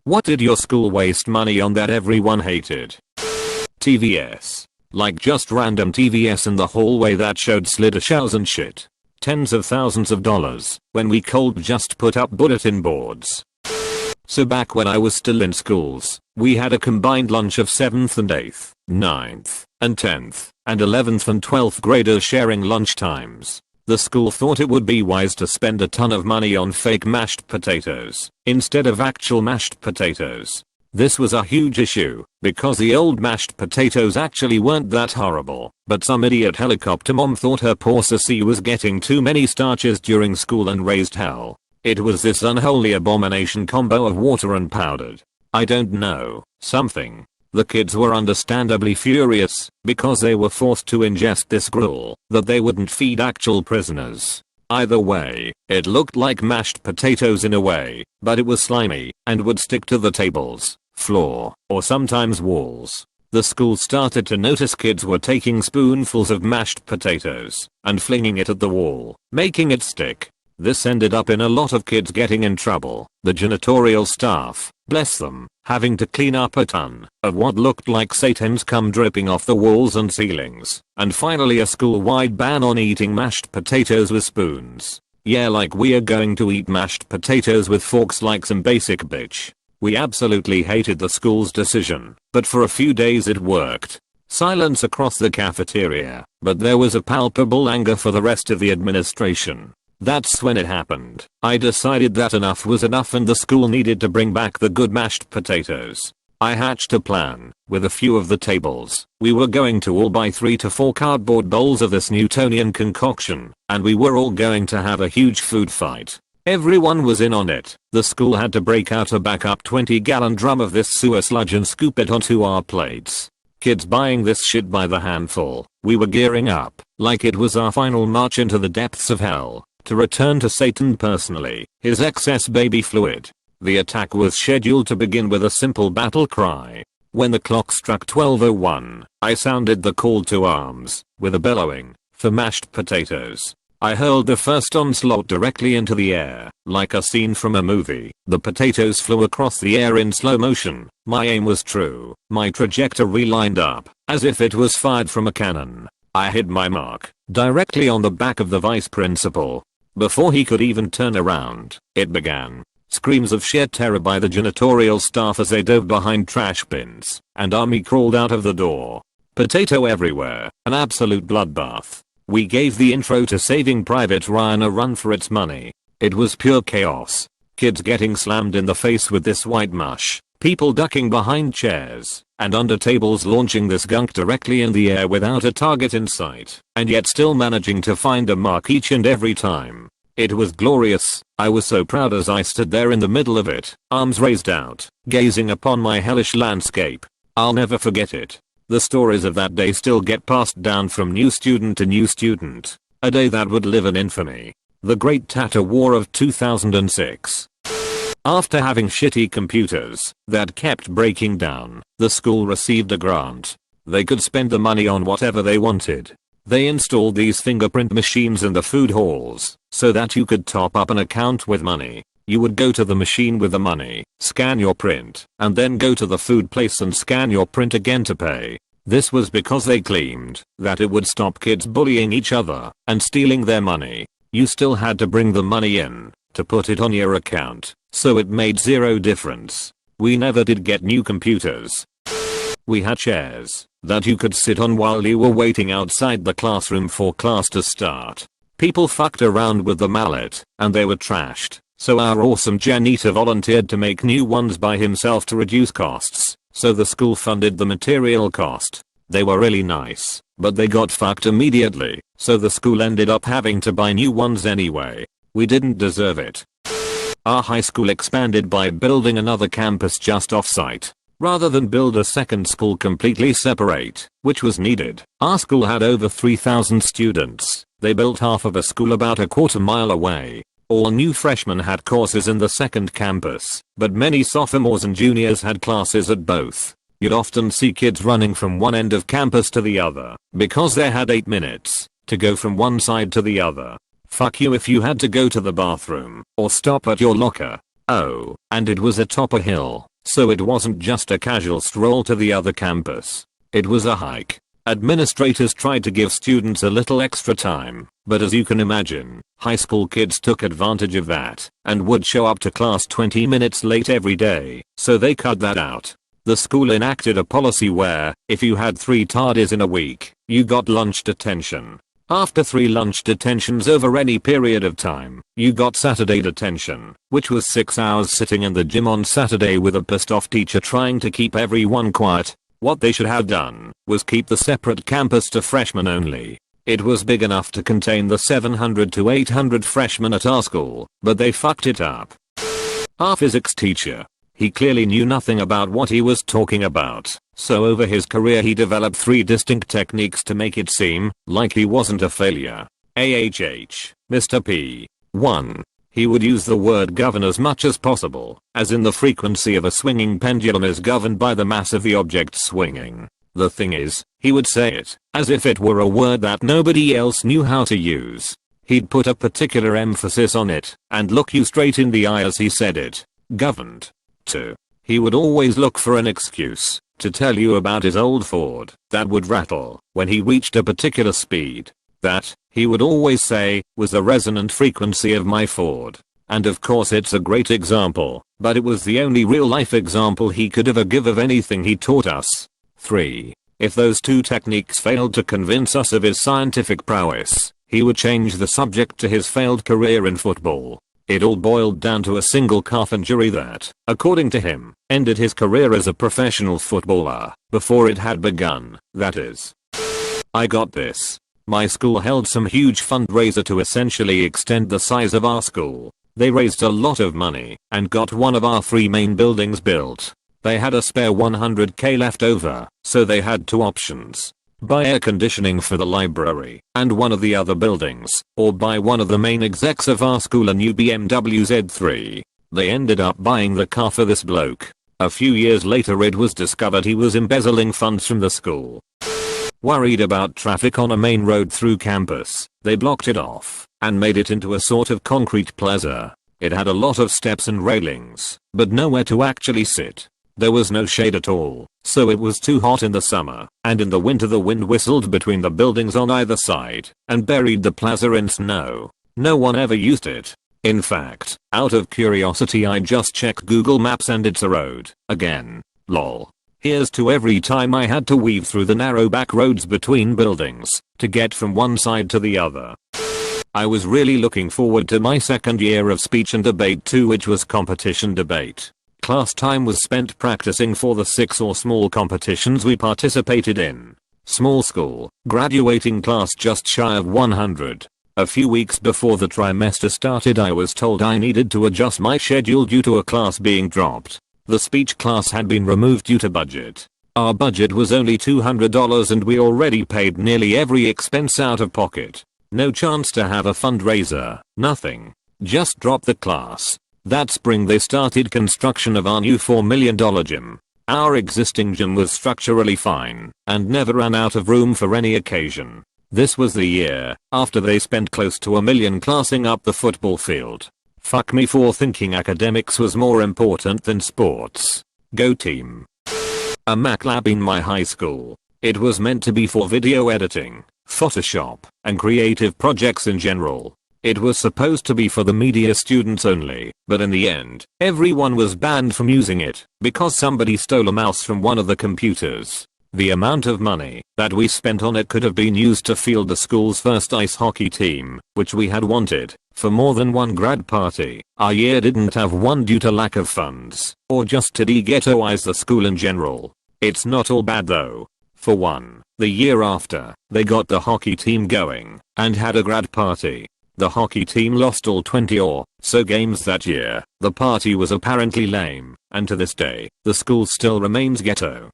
What did your school waste money on that everyone hated? TVS. Like just random TVS in the hallway that showed slider shells and shit. Tens of thousands of dollars when we could just put up bulletin boards. So back when I was still in schools, we had a combined lunch of 7th and 8th, 9th, and 10th, and 11th and 12th graders sharing lunch times. The school thought it would be wise to spend a ton of money on fake mashed potatoes instead of actual mashed potatoes. This was a huge issue because the old mashed potatoes actually weren't that horrible, but some idiot helicopter mom thought her poor sissy was getting too many starches during school and raised hell. It was this unholy abomination combo of water and powdered, I don't know, something. The kids were understandably furious because they were forced to ingest this gruel that they wouldn't feed actual prisoners. Either way, it looked like mashed potatoes in a way, but it was slimy and would stick to the tables, floor, or sometimes walls. The school started to notice kids were taking spoonfuls of mashed potatoes and flinging it at the wall, making it stick. This ended up in a lot of kids getting in trouble, the janitorial staff, bless them, having to clean up a ton of what looked like Satan's cum dripping off the walls and ceilings, and finally a school-wide ban on eating mashed potatoes with spoons. Yeah, like we are going to eat mashed potatoes with forks like some basic bitch. We absolutely hated the school's decision, but for a few days it worked. Silence across the cafeteria, but there was a palpable anger for the rest of the administration. That's when it happened. I decided that enough was enough and the school needed to bring back the good mashed potatoes. I hatched a plan. With a few of the tables, we were going to all buy 3 to 4 cardboard bowls of this Newtonian concoction, and we were all going to have a huge food fight. Everyone was in on it. The school had to break out a backup 20-gallon drum of this sewer sludge and scoop it onto our plates. Kids buying this shit by the handful. We were gearing up, like it was our final march into the depths of hell, to return to Satan personally, his excess baby fluid. The attack was scheduled to begin with a simple battle cry. When the clock struck 12:01, I sounded the call to arms, with a bellowing, for mashed potatoes. I hurled the first onslaught directly into the air, like a scene from a movie. The potatoes flew across the air in slow motion. My aim was true. My trajectory lined up, as if it was fired from a cannon. I hit my mark, directly on the back of the vice principal. Before he could even turn around, it began. Screams of sheer terror by the janitorial staff as they dove behind trash bins, and Army crawled out of the door. Potato everywhere, an absolute bloodbath. We gave the intro to Saving Private Ryan a run for its money. It was pure chaos. Kids getting slammed in the face with this white mush, people ducking behind chairs, and under tables launching this gunk directly in the air without a target in sight, and yet still managing to find a mark each and every time. It was glorious. I was so proud as I stood there in the middle of it, arms raised out, gazing upon my hellish landscape. I'll never forget it. The stories of that day still get passed down from new student to new student. A day that would live in infamy. The Great Tatter War of 2006. After having shitty computers that kept breaking down, the school received a grant. They could spend the money on whatever they wanted. They installed these fingerprint machines in the food halls so that you could top up an account with money. You would go to the machine with the money, scan your print, and then go to the food place and scan your print again to pay. This was because they claimed that it would stop kids bullying each other and stealing their money. You still had to bring the money in to put it on your account, so it made zero difference. We never did get new computers. We had chairs that you could sit on while you were waiting outside the classroom for class to start. People fucked around with the mallet, and they were trashed. So our awesome janitor volunteered to make new ones by himself to reduce costs, so the school funded the material cost. They were really nice, but they got fucked immediately, so the school ended up having to buy new ones anyway. We didn't deserve it. Our high school expanded by building another campus just off-site, rather than build a second school completely separate, which was needed. Our school had over 3,000 students. They built half of a school about a quarter mile away. All new freshmen had courses in the second campus, but many sophomores and juniors had classes at both. You'd often see kids running from one end of campus to the other, because they had 8 minutes to go from one side to the other. Fuck you if you had to go to the bathroom, or stop at your locker. Oh, and it was atop a hill, so it wasn't just a casual stroll to the other campus. It was a hike. Administrators tried to give students a little extra time, but as you can imagine, high school kids took advantage of that and would show up to class 20 minutes late every day, so they cut that out. The school enacted a policy where, if you had 3 tardies in a week, you got lunch detention. After 3 lunch detentions over any period of time, you got Saturday detention, which was 6 hours sitting in the gym on Saturday with a pissed off teacher trying to keep everyone quiet. What they should have done was keep the separate campus to freshmen only. It was big enough to contain the 700 to 800 freshmen at our school, but they fucked it up. Our physics teacher. He clearly knew nothing about what he was talking about, so over his career he developed 3 distinct techniques to make it seem like he wasn't a failure. Mr. P. 1. He would use the word govern as much as possible, as in the frequency of a swinging pendulum is governed by the mass of the object swinging. The thing is, he would say it as if it were a word that nobody else knew how to use. He'd put a particular emphasis on it and look you straight in the eye as he said it. Governed. 2. He would always look for an excuse to tell you about his old Ford that would rattle when he reached a particular speed. That, he would always say, was the resonant frequency of my Ford. And of course it's a great example, but it was the only real life example he could ever give of anything he taught us. 3. If those 2 techniques failed to convince us of his scientific prowess, he would change the subject to his failed career in football. It all boiled down to a single calf injury that, according to him, ended his career as a professional footballer before it had begun, that is. I got this. My school held some huge fundraiser to essentially extend the size of our school. They raised a lot of money and got one of our 3 main buildings built. They had a spare $100K left over, so they had 2 options. Buy air conditioning for the library and one of the other buildings, or buy one of the main execs of our school a new BMW Z3. They ended up buying the car for this bloke. A few years later it was discovered he was embezzling funds from the school. Worried about traffic on a main road through campus, they blocked it off and made it into a sort of concrete plaza. It had a lot of steps and railings, but nowhere to actually sit. There was no shade at all, so it was too hot in the summer, and in the winter the wind whistled between the buildings on either side and buried the plaza in snow. No one ever used it. In fact, out of curiosity I just checked Google Maps and it's a road, again. Lol. Here's to every time I had to weave through the narrow back roads between buildings to get from one side to the other. I was really looking forward to my second year of speech and debate too, which was competition debate. Class time was spent practicing for the 6 or small competitions we participated in. Small school, graduating class just shy of 100. A few weeks before the trimester started I was told I needed to adjust my schedule due to a class being dropped. The speech class had been removed due to budget. Our budget was only $200 and we already paid nearly every expense out of pocket. No chance to have a fundraiser, nothing. Just drop the class. That spring they started construction of our new $4 million gym. Our existing gym was structurally fine and never ran out of room for any occasion. This was the year after they spent close to $1 million classing up the football field. Fuck me for thinking academics was more important than sports. Go team. A Mac lab in my high school. It was meant to be for video editing, Photoshop, and creative projects in general. It was supposed to be for the media students only, but in the end, everyone was banned from using it because somebody stole a mouse from one of the computers. The amount of money that we spent on it could have been used to field the school's first ice hockey team, which we had wanted for more than one grad party. Our year didn't have one due to lack of funds, or just to de-ghettoize the school in general. It's not all bad though. For one, the year after, they got the hockey team going and had a grad party. The hockey team lost all 20 or so games that year. The party was apparently lame, and to this day, the school still remains ghetto.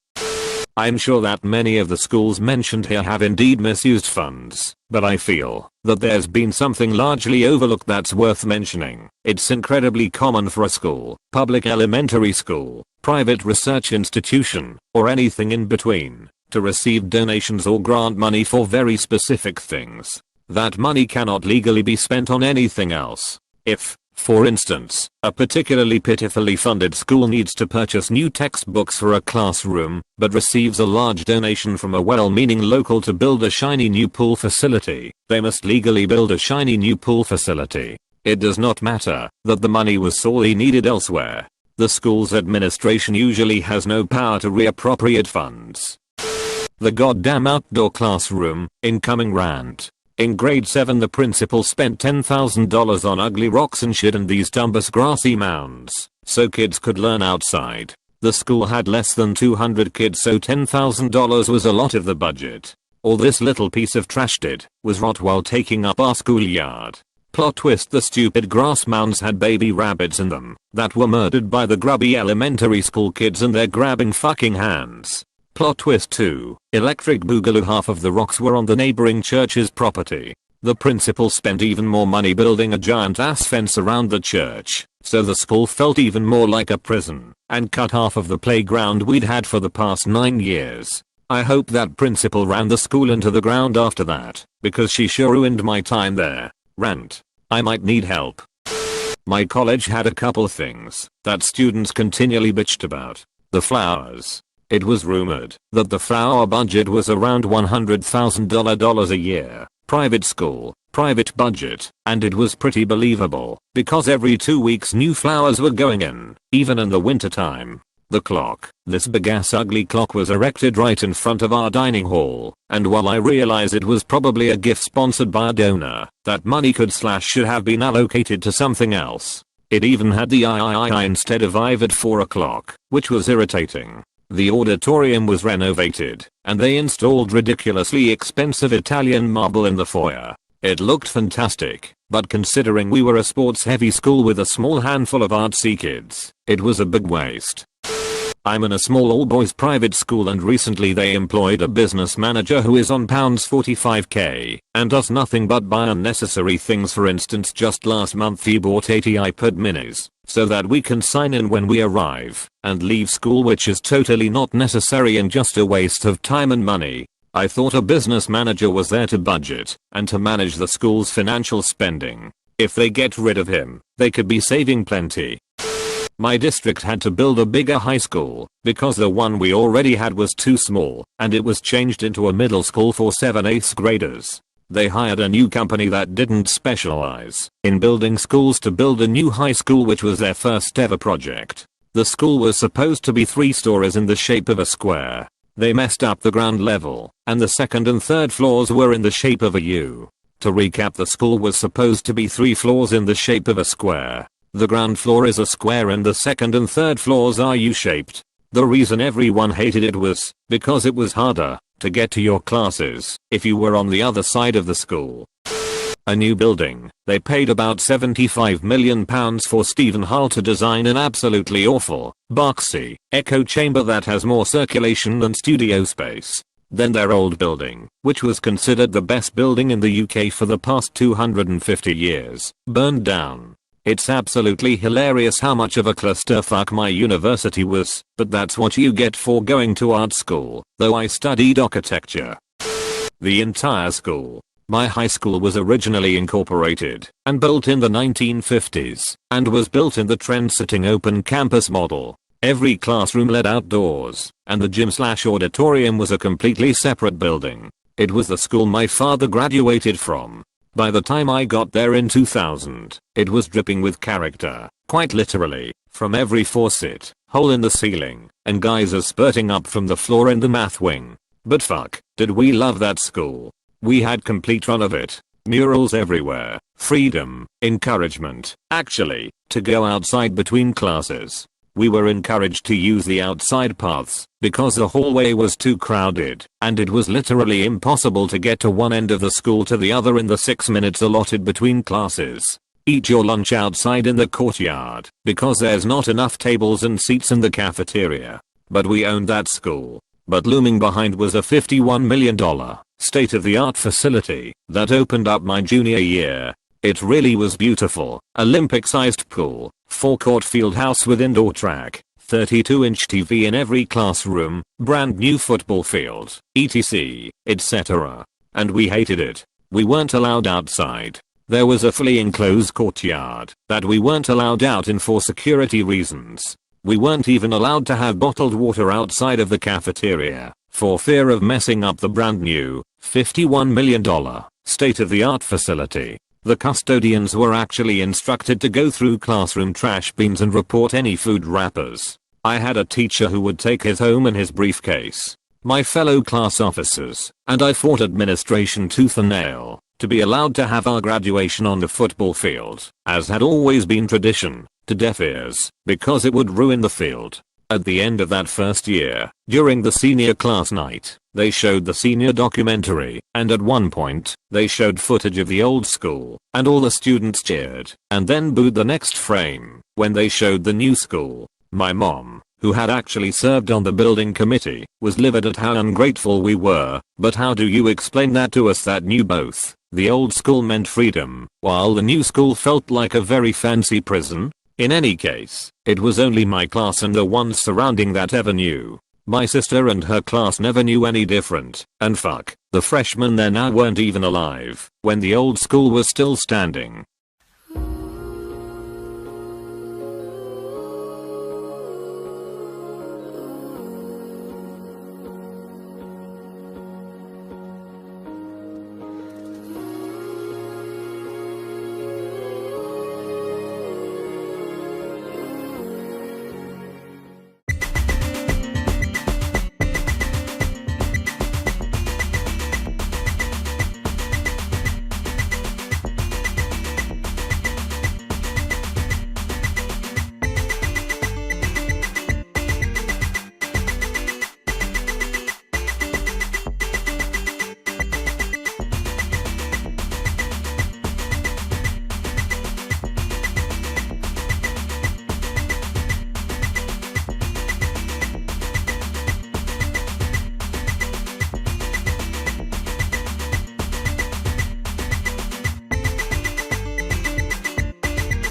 I'm sure that many of the schools mentioned here have indeed misused funds, but I feel that there's been something largely overlooked that's worth mentioning. It's incredibly common for a school, public elementary school, private research institution, or anything in between, to receive donations or grant money for very specific things. That money cannot legally be spent on anything else. If, For instance, a particularly pitifully funded school needs to purchase new textbooks for a classroom, but receives a large donation from a well-meaning local to build a shiny new pool facility. They must legally build a shiny new pool facility. It does not matter that the money was sorely needed elsewhere. The school's administration usually has no power to reappropriate funds. The goddamn outdoor classroom, incoming rant. In grade 7 the principal spent $10,000 on ugly rocks and shit and these dumbass grassy mounds, so kids could learn outside. The school had less than 200 kids, so $10,000 was a lot of the budget. All this little piece of trash did was rot while taking up our schoolyard. Plot twist: the stupid grass mounds had baby rabbits in them that were murdered by the grubby elementary school kids and their grabbing fucking hands. Plot twist 2. Electric boogaloo: half of the rocks were on the neighboring church's property. The principal spent even more money building a giant ass fence around the church, so the school felt even more like a prison, and cut half of the playground we'd had for the past 9 years. I hope that principal ran the school into the ground after that, because she sure ruined my time there. Rant. I might need help. My college had a couple things that students continually bitched about. The flowers. It was rumored that the flower budget was around $100,000 a year. Private school, private budget, and it was pretty believable because every 2 weeks new flowers were going in, even in the winter time. The clock. This big ass ugly clock was erected right in front of our dining hall, and while I realize it was probably a gift sponsored by a donor, that money should have been allocated to something else. It even had the I instead of IV at 4 o'clock, which was irritating. The auditorium was renovated, and they installed ridiculously expensive Italian marble in the foyer. It looked fantastic, but considering we were a sports-heavy school with a small handful of artsy kids, it was a big waste. I'm in a small all-boys private school, and recently they employed a business manager who is on £45k and does nothing but buy unnecessary things. For instance, just last month he bought 80 iPad minis so that we can sign in when we arrive and leave school, which is totally not necessary and just a waste of time and money. I thought a business manager was there to budget and to manage the school's financial spending. If they get rid of him, they could be saving plenty. My district had to build a bigger high school because the one we already had was too small, and it was changed into a middle school for 7/8 graders. They hired a new company that didn't specialize in building schools to build a new high school, which was their first ever project. The school was supposed to be 3 stories in the shape of a square. They messed up the ground level, and the second and third floors were in the shape of a U. To recap, the school was supposed to be 3 floors in the shape of a square. The ground floor is a square and the second and third floors are U-shaped. The reason everyone hated it was because it was harder to get to your classes if you were on the other side of the school. A new building. They paid about £75 million for Stephen Hull to design an absolutely awful, boxy echo chamber that has more circulation than studio space. Then their old building, which was considered the best building in the UK for the past 250 years, burned down. It's absolutely hilarious how much of a clusterfuck my university was, but that's what you get for going to art school, though I studied architecture. The entire school. My high school was originally incorporated and built in the 1950s and was built in the trend-setting open campus model. Every classroom led outdoors, and the gym/auditorium was a completely separate building. It was the school my father graduated from. By the time I got there in 2000, it was dripping with character, quite literally, from every faucet, hole in the ceiling, and geysers spurting up from the floor in the math wing. But fuck, did we love that school. We had complete run of it. Murals everywhere, freedom, encouragement, actually, to go outside between classes. We were encouraged to use the outside paths because the hallway was too crowded, and it was literally impossible to get to one end of the school to the other in the 6 minutes allotted between classes. Eat your lunch outside in the courtyard because there's not enough tables and seats in the cafeteria. But we owned that school. But looming behind was a $51 million state-of-the-art facility that opened up my junior year. It really was beautiful. Olympic-sized pool, 4-court field house with indoor track, 32-inch TV in every classroom, brand new football field, etc., etc. And we hated it. We weren't allowed outside. There was a fully enclosed courtyard that we weren't allowed out in for security reasons. We weren't even allowed to have bottled water outside of the cafeteria for fear of messing up the brand new $51 million state-of-the-art facility. The custodians were actually instructed to go through classroom trash bins and report any food wrappers. I had a teacher who would take his home in his briefcase. My fellow class officers and I fought administration tooth and nail to be allowed to have our graduation on the football field, as had always been tradition, to deaf ears, because it would ruin the field. At the end of that first year, during the senior class night, they showed the senior documentary, and at one point, they showed footage of the old school, and all the students cheered, and then booed the next frame, when they showed the new school. My mom, who had actually served on the building committee, was livid at how ungrateful we were, but how do you explain that to us that knew both? The old school meant freedom, while the new school felt like a very fancy prison? In any case, it was only my class and the ones surrounding that ever knew. My sister and her class never knew any different, and fuck, the freshmen there now weren't even alive when the old school was still standing.